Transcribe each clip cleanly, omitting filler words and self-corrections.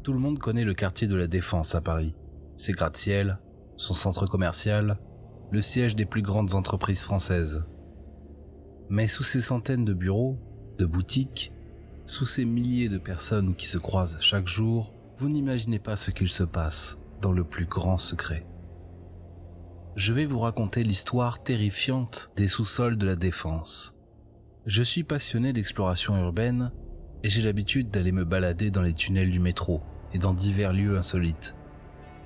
Tout le monde connaît le quartier de la Défense à Paris. Ses gratte-ciel, son centre commercial, le siège des plus grandes entreprises françaises. Mais sous ces centaines de bureaux, de boutiques, sous ces milliers de personnes qui se croisent chaque jour, vous n'imaginez pas ce qu'il se passe dans le plus grand secret. Je vais vous raconter l'histoire terrifiante des sous-sols de la Défense. Je suis passionné d'exploration urbaine et j'ai l'habitude d'aller me balader dans les tunnels du métro et dans divers lieux insolites.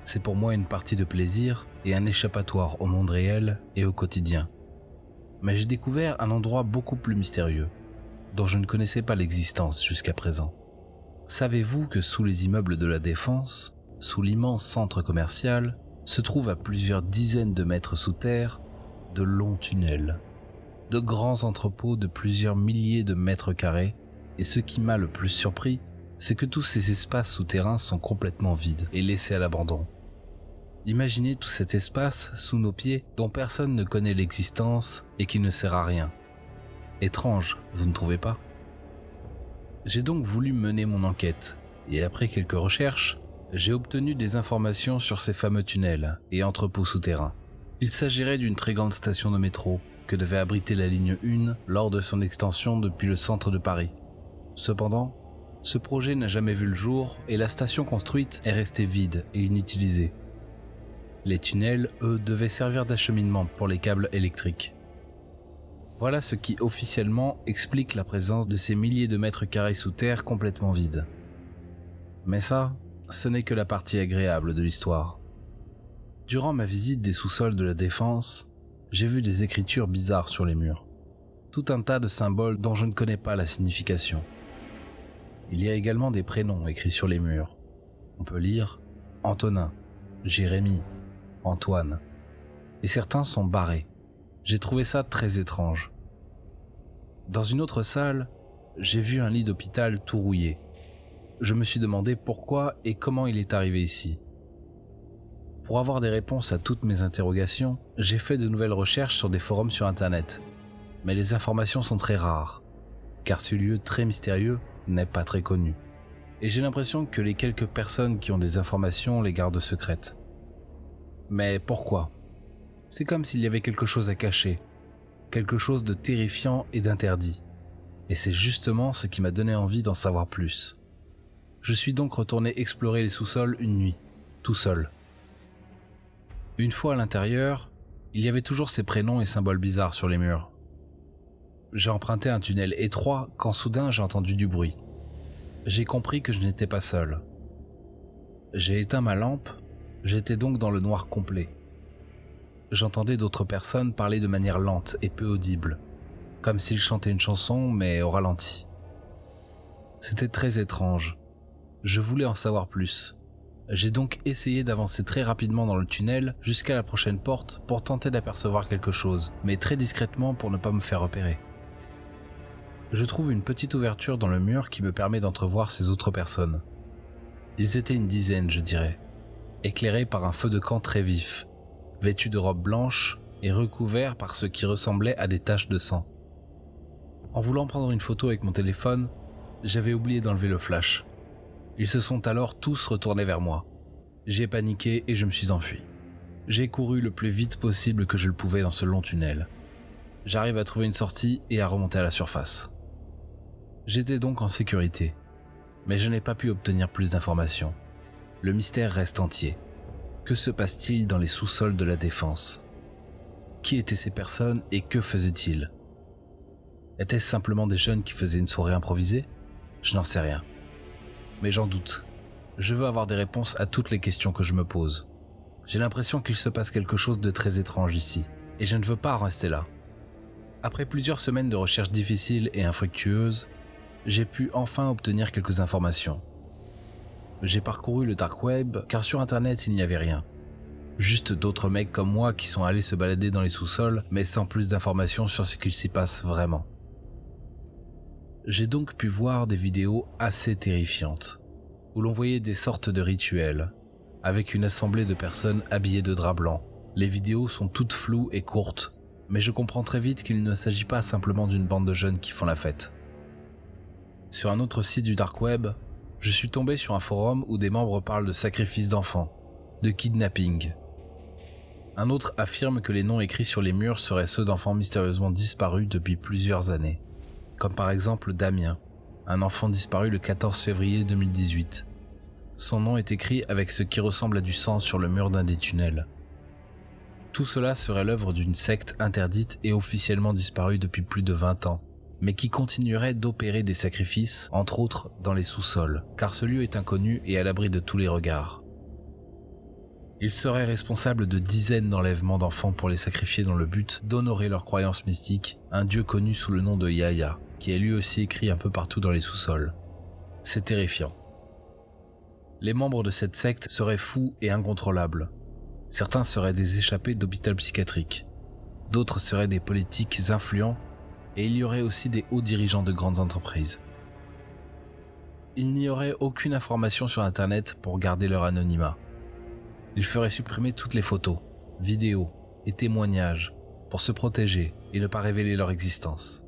C'est pour moi une partie de plaisir et un échappatoire au monde réel et au quotidien. Mais j'ai découvert un endroit beaucoup plus mystérieux, dont je ne connaissais pas l'existence jusqu'à présent. Savez-vous que sous les immeubles de la Défense, sous l'immense centre commercial, se trouvent à plusieurs dizaines de mètres sous terre de longs tunnels, de grands entrepôts de plusieurs milliers de mètres carrés, et ce qui m'a le plus surpris, c'est que tous ces espaces souterrains sont complètement vides et laissés à l'abandon. Imaginez tout cet espace sous nos pieds dont personne ne connaît l'existence et qui ne sert à rien. Étrange, vous ne trouvez pas ? J'ai donc voulu mener mon enquête, et après quelques recherches, j'ai obtenu des informations sur ces fameux tunnels et entrepôts souterrains. Il s'agirait d'une très grande station de métro que devait abriter la ligne 1 lors de son extension depuis le centre de Paris. Cependant, ce projet n'a jamais vu le jour et la station construite est restée vide et inutilisée. Les tunnels, eux, devaient servir d'acheminement pour les câbles électriques. Voilà ce qui officiellement explique la présence de ces milliers de mètres carrés sous terre complètement vides. Mais ça, ce n'est que la partie agréable de l'histoire. Durant ma visite des sous-sols de la Défense, j'ai vu des écritures bizarres sur les murs. Tout un tas de symboles dont je ne connais pas la signification. Il y a également des prénoms écrits sur les murs. On peut lire Antonin, Jérémy, Antoine. Et certains sont barrés. J'ai trouvé ça très étrange. Dans une autre salle, j'ai vu un lit d'hôpital tout rouillé. Je me suis demandé pourquoi et comment il est arrivé ici. Pour avoir des réponses à toutes mes interrogations, j'ai fait de nouvelles recherches sur des forums sur Internet. Mais les informations sont très rares, car ce lieu très mystérieux n'est pas très connu. Et j'ai l'impression que les quelques personnes qui ont des informations les gardent secrètes. Mais pourquoi ? C'est comme s'il y avait quelque chose à cacher, quelque chose de terrifiant et d'interdit. Et c'est justement ce qui m'a donné envie d'en savoir plus. Je suis donc retourné explorer les sous-sols une nuit, tout seul. Une fois à l'intérieur, il y avait toujours ces prénoms et symboles bizarres sur les murs. J'ai emprunté un tunnel étroit quand soudain j'ai entendu du bruit. J'ai compris que je n'étais pas seul. J'ai éteint ma lampe, j'étais donc dans le noir complet. J'entendais d'autres personnes parler de manière lente et peu audible, comme s'ils chantaient une chanson mais au ralenti. C'était très étrange. Je voulais en savoir plus. J'ai donc essayé d'avancer très rapidement dans le tunnel jusqu'à la prochaine porte pour tenter d'apercevoir quelque chose, mais très discrètement pour ne pas me faire repérer. Je trouve une petite ouverture dans le mur qui me permet d'entrevoir ces autres personnes. Ils étaient une dizaine, je dirais, éclairés par un feu de camp très vif, vêtus de robes blanches et recouverts par ce qui ressemblait à des taches de sang. En voulant prendre une photo avec mon téléphone, j'avais oublié d'enlever le flash. Ils se sont alors tous retournés vers moi. J'ai paniqué et je me suis enfui. J'ai couru le plus vite possible que je le pouvais dans ce long tunnel. J'arrive à trouver une sortie et à remonter à la surface. J'étais donc en sécurité, mais je n'ai pas pu obtenir plus d'informations. Le mystère reste entier. Que se passe-t-il dans les sous-sols de la Défense ? Qui étaient ces personnes et que faisaient-ils ? Étaient-ce simplement des jeunes qui faisaient une soirée improvisée ? Je n'en sais rien. Mais j'en doute. Je veux avoir des réponses à toutes les questions que je me pose. J'ai l'impression qu'il se passe quelque chose de très étrange ici, et je ne veux pas en rester là. Après plusieurs semaines de recherches difficiles et infructueuses, j'ai pu enfin obtenir quelques informations. J'ai parcouru le dark web car sur internet il n'y avait rien. Juste d'autres mecs comme moi qui sont allés se balader dans les sous-sols mais sans plus d'informations sur ce qu'il s'y passe vraiment. J'ai donc pu voir des vidéos assez terrifiantes, où l'on voyait des sortes de rituels, avec une assemblée de personnes habillées de drap blanc. Les vidéos sont toutes floues et courtes, mais je comprends très vite qu'il ne s'agit pas simplement d'une bande de jeunes qui font la fête. Sur un autre site du dark web, Je suis tombé sur un forum où des membres parlent de sacrifice d'enfants, de kidnapping. Un autre affirme que les noms écrits sur les murs seraient ceux d'enfants mystérieusement disparus depuis plusieurs années, comme par exemple Damien, un enfant disparu le 14 février 2018. Son nom est écrit avec ce qui ressemble à du sang sur le mur d'un des tunnels. Tout cela serait l'œuvre d'une secte interdite et officiellement disparue depuis plus de 20 ans, mais qui continuerait d'opérer des sacrifices, entre autres dans les sous-sols, car ce lieu est inconnu et à l'abri de tous les regards. Il serait responsable de dizaines d'enlèvements d'enfants pour les sacrifier dans le but d'honorer leurs croyances mystiques, un dieu connu sous le nom de Yahya, qui est lui aussi écrit un peu partout dans les sous-sols. C'est terrifiant. Les membres de cette secte seraient fous et incontrôlables. Certains seraient des échappés d'hôpital psychiatrique, d'autres seraient des politiques influents, et il y aurait aussi des hauts dirigeants de grandes entreprises. Il n'y aurait aucune information sur Internet pour garder leur anonymat. Ils feraient supprimer toutes les photos, vidéos et témoignages pour se protéger et ne pas révéler leur existence.